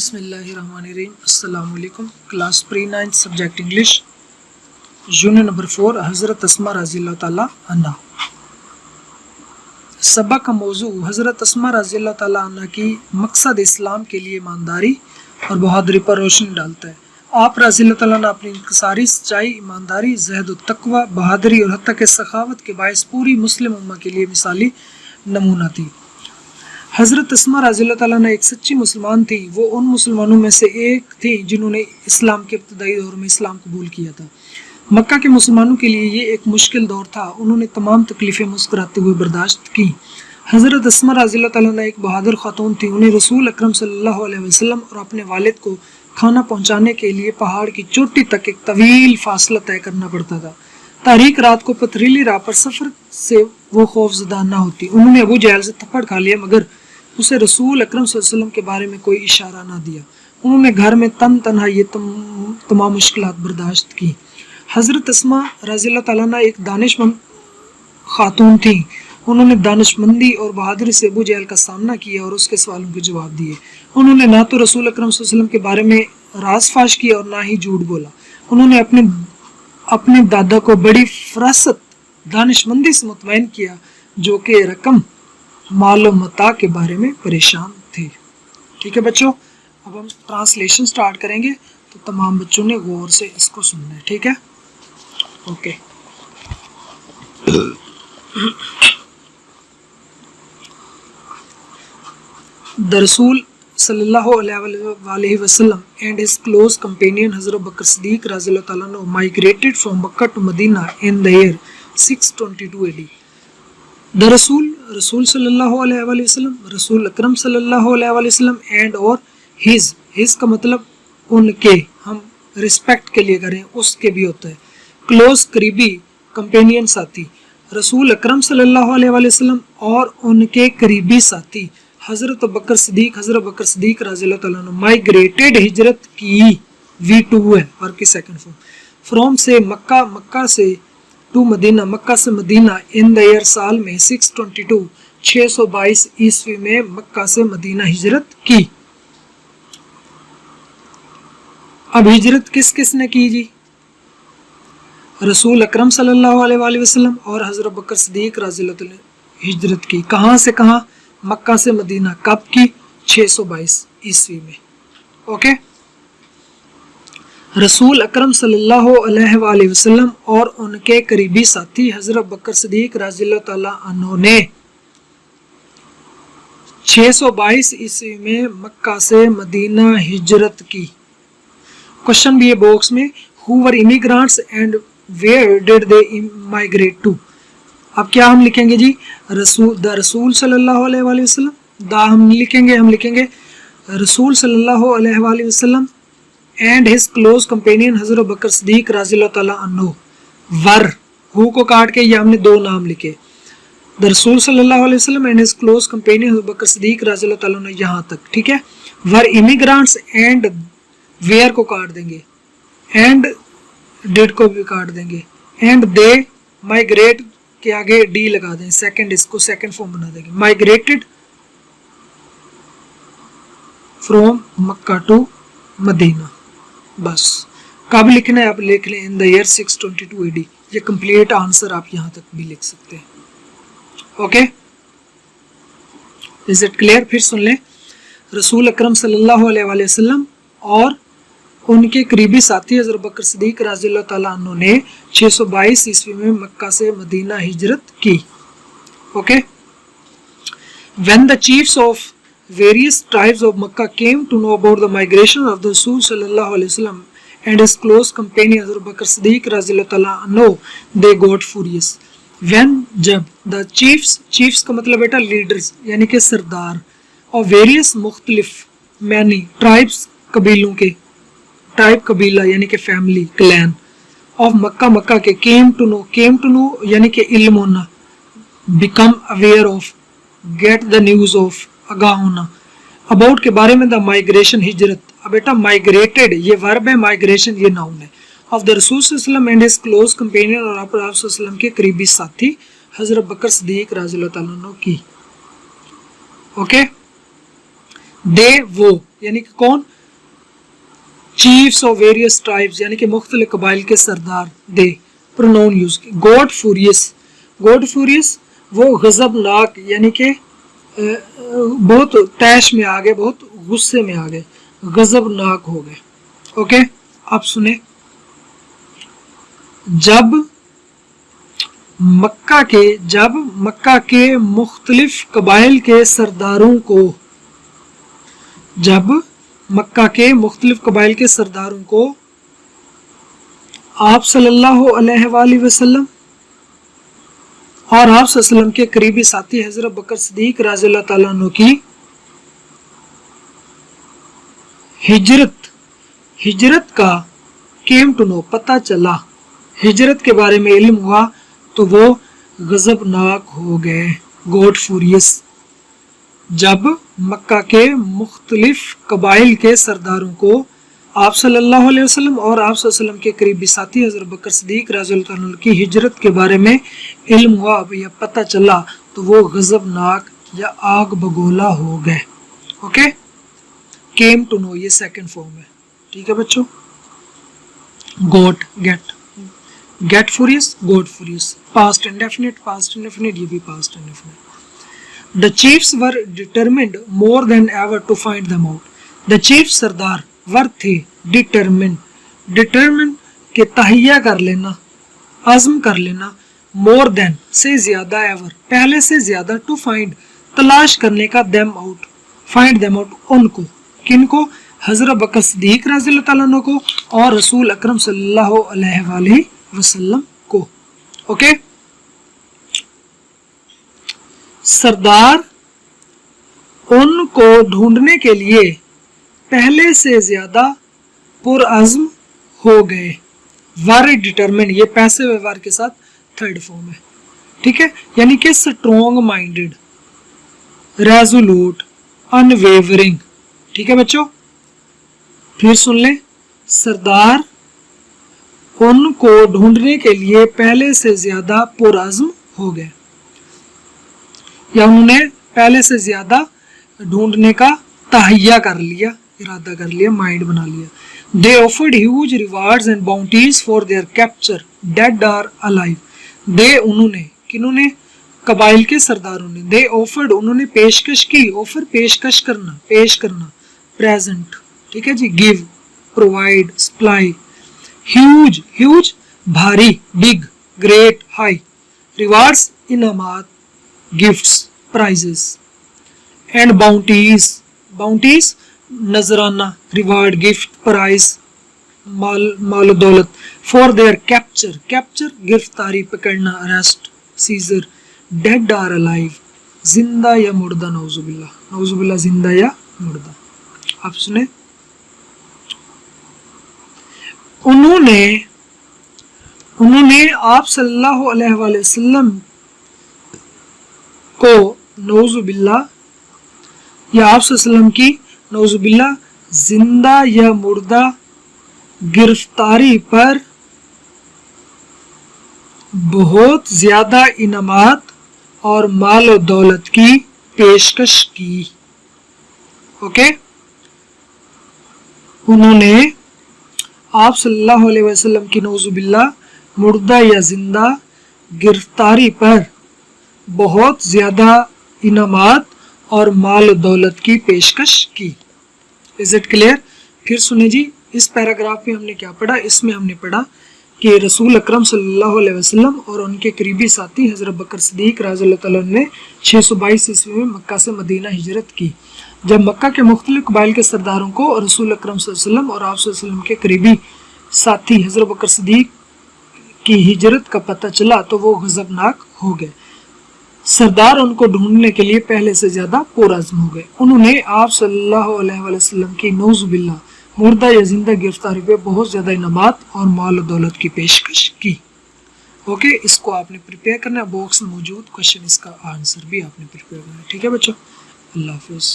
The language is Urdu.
بسم اللہ الرحمن الرحیم. السلام علیکم. کلاس پری 9 سبجیکٹ انگلش یونٹ نمبر 4 حضرت اسما رضی اللہ تعالیٰ عنہ. سبق کا موضوع حضرت اسما رضی اللہ تعالیٰ عنہ کی مقصد اسلام کے لیے ایمانداری اور بہادری پر روشنی ڈالتا ہے. آپ رضی اللہ تعالیٰ عنہ اپنی انکساری سچائی، ایمانداری، زہد و تقوی، بہادری اور حتیٰ کہ سخاوت کے باعث پوری مسلم امہ کے لیے مثالی نمونہ تھی. حضرت اسما رضی اللہ تعالیٰ عنہ ایک سچی مسلمان تھی. وہ ان مسلمانوں میں سے ایک تھی جنہوں نے اسلام کے ابتدائی دور میں اسلام قبول کیا تھا. مکہ کے مسلمانوں کے لیے یہ ایک مشکل دور تھا. انہوں نے تمام تکلیفیں مسکراتے ہوئے برداشت کی. حضرت اسما رضی اللہ تعالیٰ عنہ ایک بہادر خاتون تھی. انہیں رسول اکرم صلی اللہ علیہ وسلم اور اپنے والد کو کھانا پہنچانے کے لیے پہاڑ کی چوٹی تک ایک طویل فاصلہ طے کرنا پڑتا تھا. تاریک رات کو پتھریلی راہ پر سفر سے وہ خوف زدہ نہ ہوتی. انہوں نے ابو جہل سے تھپڑ کھا لیا مگر اسے رسول اکرم صلی اللہ علیہ وسلم کے بارے میں کوئی اشارہ نہ دیا. انہوں نے گھر میں تنہا یہ تمام مشکلات برداشت کی. حضرت اسما رضی اللہ تعالیٰ عنہ ایک دانش مند خاتون تھی. انہوں نے دانش مندی اور بہادری سے ابو جہل کا سامنا کیا اور اس کے سوالوں کے جواب دیے. انہوں نے نہ تو رسول اکرم صلی اللہ علیہ وسلم کے بارے میں راز فاش کیا اور نہ ہی جھوٹ بولا. انہوں نے اپنے دادا کو بڑی فراست دانش مندی سے مطمئن کیا جو کہ رقم مال و متاع کے بارے میں پریشان تھے. ٹھیک ہے بچوں، اب ہم ٹرانسلیشن سٹارٹ کریں گے تو تمام بچوں نے غور سے اس کو سننا ہے. ٹھیک ہے، okay. The Rasul sallallahu alaihi wasallam and his close companion Hazrat Bakr Siddiq radhiyallahu ta'ala anhu migrated from Makkah to Medina in the year 622 AD. The Rasul sallallahu alaihi wasallam, Rasul Akram sallallahu alaihi wasallam and or his کا مطلب ان کے، ہم ریسپیکٹ کے لیے کریں اس کے بھی ہوتا ہے. کلوز قریبی، کمپینین ساتھی. رسول اکرم صلی اللہ علیہ وسلم اور ان کے قریبی ساتھی حضرت بکر صدیق رضی اللہ تعالیٰ عنہ مائیگریٹڈ ہجرت کی. V2 ہے اور کی سیکنڈ فارم. فرام سے مکہ سے ٹو مدینہ، مکہ سے مدینہ. ان دا ایئر سال میں 622 عیسوی میں مکہ سے مدینہ ہجرت کی. اب ہجرت کس کس نے کی جی؟ رسول اکرم صلی اللہ علیہ وسلم اور حضرت بکر صدیق رضی اللہ تعالیٰ ہجرت کی. کہاں سے کہاں؟ مکہ سے مدینہ. کب کی؟ 622 عیسوی میں. اوکے. رسول اکرم صلی اللہ علیہ وسلم اور ان کے قریبی ساتھی حضرت بکر صدیق رضی اللہ تعالیٰ عنہ نے 622 عیسوی میں مکہ سے مدینہ ہجرت کی. کوشچن بھی ہے باکس میں. Who were immigrants and where did they migrate to؟ اب کیا ہم لکھیں گے جی؟ رسول صلی اللہ علیہ وسلم. ہم لکھیں گے رسول صلی اللہ علیہ وسلم اینڈ ہز کلوز کمپینین حضرت بکر صدیق رضی اللہ تعالیٰ عنہ ور. ہو کو کاٹ کے یہ ہم نے دو نام لکھے. رسول صلی اللہ علیہ وسلم اینڈ ہز کلوز کمپینین حضرت بکر صدیق رضی اللہ تعالیٰ عنہ یہاں تک. ٹھیک ہے. ور امیگرانٹس اینڈ ویئر کو کاٹ دیں گے، اینڈ ڈیڈ کو بھی کاٹ دیں گے، اینڈ دے مائیگریٹ کے آگے ڈی لگا دیں. سیکنڈ، اس کو سیکنڈ فارم بنا دیں گے. مائیگریٹڈ فرام مکہ ٹو مدینہ. بس کب لکھنا ہے آپ لکھ لیں ان دا ایئر 622 AD. یہ کمپلیٹ آنسر آپ یہاں تک بھی لکھ سکتے ہیں. Okay, is it clear? پھر سن لیں. رسول اکرم صلی اللہ علیہ وسلم اور ان کے قریبی ساتھی حضرت بکر صدیق رضی اللہ تعالیٰ عنہ نے 622 عیسوی میں مکہ سے مدینہ ہجرت کی. Okay. When the chiefs of various tribes of Makkah came to know about the migration of the Rasul sallallahu alaihi wasallam and his close companion Hazrat Bakr Siddiq رضی اللہ تعالیٰ عنہ, they got furious. When جب the chiefs کا مطلب بیٹا لیڈرز یعنی کہ سردار اور various مختلف many tribes قبیلوں کے، ٹائپ قبیلہ یعنی کہ فیملی کلین آف مکہ کے came to know یعنی کہ علم ہونا، become aware of get the news of آگاہ ہونا، about کے بارے میں دا migration ہجرت. اب بیٹا migrated یہ ورب ہے، migration یہ ناؤن ہے. of the رسول صلی اللہ علیہ وسلم and his close companion اور آپ صلی اللہ علیہ وسلم کے قریبی ساتھی حضرت بکر صدیق رضی اللہ تعالیٰ عنہ کی. اوکے. دے وہ یعنی کہ کون؟ چیفس آف ویریس ٹرائبس یعنی کہ مختلف قبائل کے سردار. دے پروناؤن یوز کی. گوڈ فوریس. گوڈ فوریس وہ غضب ناک یعنی کہ بہت طیش میں آ گئے, بہت غصے میں آ گئے, غضب ناک ہو گئے. اوکے آپ سنیں. جب مکہ کے مختلف قبائل کے سرداروں کو آپ صلی اللہ علیہ وآلہ وسلم اور آپ صلی اللہ علیہ وسلم کے قریبی ساتھی حضرت بکر صدیق رضی اللہ تعالیٰ عنہ کی ہجرت کا came to know پتہ چلا, ہجرت کے بارے میں علم ہوا تو وہ غضب ناک ہو گئے. گوڈ فوریس. جب مکہ کے مختلف قبائل کے سرداروں کو آپ صلی اللہ علیہ وسلم اور آپ صلی اللہ علیہ وسلم کے قریبی ساتھی حضرت بکر صدیق رضی اللہ عنہ کی ہجرت کے بارے میں علم ہوا یا پتہ چلا تو وہ غضب ناک یا آگ بگولا ہو گئے. اوکے came to know یہ سیکنڈ فارم ہے. ٹھیک ہے بچوں. گیٹ فوریس, گوڈ فوریس. پاسٹ انڈیفینٹ یہ بھی past indefinite. The chiefs were determined more than ever to find them out. The chiefs سردار ور تھے determined کہ تہیہ کر لینا, عزم کر لینا, more than سے زیادہ, ever پہلے سے زیادہ, to find تلاش کرنے کا, them out find them out ان کو. کن کو؟ حضرت بکر صدیق رضی اللہ تعالیٰ عنہ کو اور رسول اکرم صلی اللہ علیہ وآلہ وسلم کو. اوکے سردار ان کو ڈھونڈنے کے لیے پہلے سے زیادہ پرعزم ہو گئے. ویری ڈٹرمنڈ یہ پیسو ور کے ساتھ تھرڈ فارم ہے. ٹھیک ہے یعنی کہ اسٹرانگ مائنڈڈ, ریزولوٹ, ان ویورنگ. ٹھیک ہے بچوں. پھر سن لیں. سردار ان کو ڈھونڈنے کے لیے پہلے سے زیادہ پرعزم ہو گئے یا انہوں نے پہلے سے زیادہ ڈھونڈنے کا تہیہ کر لیا, ارادہ کر لیا, مائنڈ بنا لیا. They offered huge rewards and bounties for their capture, dead or alive. They انہوں نے, کنہوں نے؟ قبائل کے سرداروں نے. They offered انہوں نے پیشکش کی, offer پیشکش کرنا, پیش کرنا, present. ٹھیک ہے جی. Give, provide, supply. Huge بھاری, big, great, high. Rewards انعامات, gifts, prizes. And bounties نذرانہ, ریوارڈ, گفٹ, پرائز, مال و دولت. فار دیئر کیپچر گرفتاری, پکڑنا, arrest, seizure. Dead or alive زندہ یا مردہ, نعوذ باللہ زندہ یا مردہ. آپ سنیں. انہوں نے آپ صلی اللہ علیہ وآلہ وسلم کو نعوذ باللہ یا آپ صلی اللہ علیہ وسلم کی نعوذ باللہ زندہ یا مردہ گرفتاری پر بہت زیادہ انعامات اور مال و دولت کی پیشکش کی. اوکے انہوں نے آپ صلی اللہ علیہ وسلم کی نعوذ باللہ مردہ یا زندہ گرفتاری پر بہت زیادہ انعامات اور مال و دولت کی پیشکش کی. Is it clear؟ پھر سنیں جی. اس پیراگراف میں ہم نے کیا پڑھا؟ اس میں ہم نے پڑھا کہ رسول اکرم صلی اللہ علیہ وسلم اور ان کے قریبی ساتھی حضرت بکر صدیق رضی اللہ تعالیٰ نے 622 عیسوی میں مکہ سے مدینہ ہجرت کی. جب مکہ کے مختلف قبائل کے سرداروں کو اور رسول اکرم صلی اللہ علیہ وسلم اور آپ صلی اللہ علیہ وسلم کے قریبی ساتھی حضرت بکر صدیق کی ہجرت کا پتہ چلا تو وہ غضبناک ہو گئے. سردار ان کو ڈھونڈنے کے لیے پہلے سے زیادہ پرعزم ہو گئے. انہوں نے آپ صلی اللہ علیہ وسلم کی نعوذ باللہ مردہ یا زندہ گرفتاری پہ بہت زیادہ انعامات اور مال و دولت کی پیشکش کی. اوکے اس کو آپ نے پریپیئر کرنا ہے. باکس میں موجود کوشچن اس کا آنسر بھی آپ نے پریپیئر کرنا ہے. ٹھیک ہے بچوں. اللہ حافظ.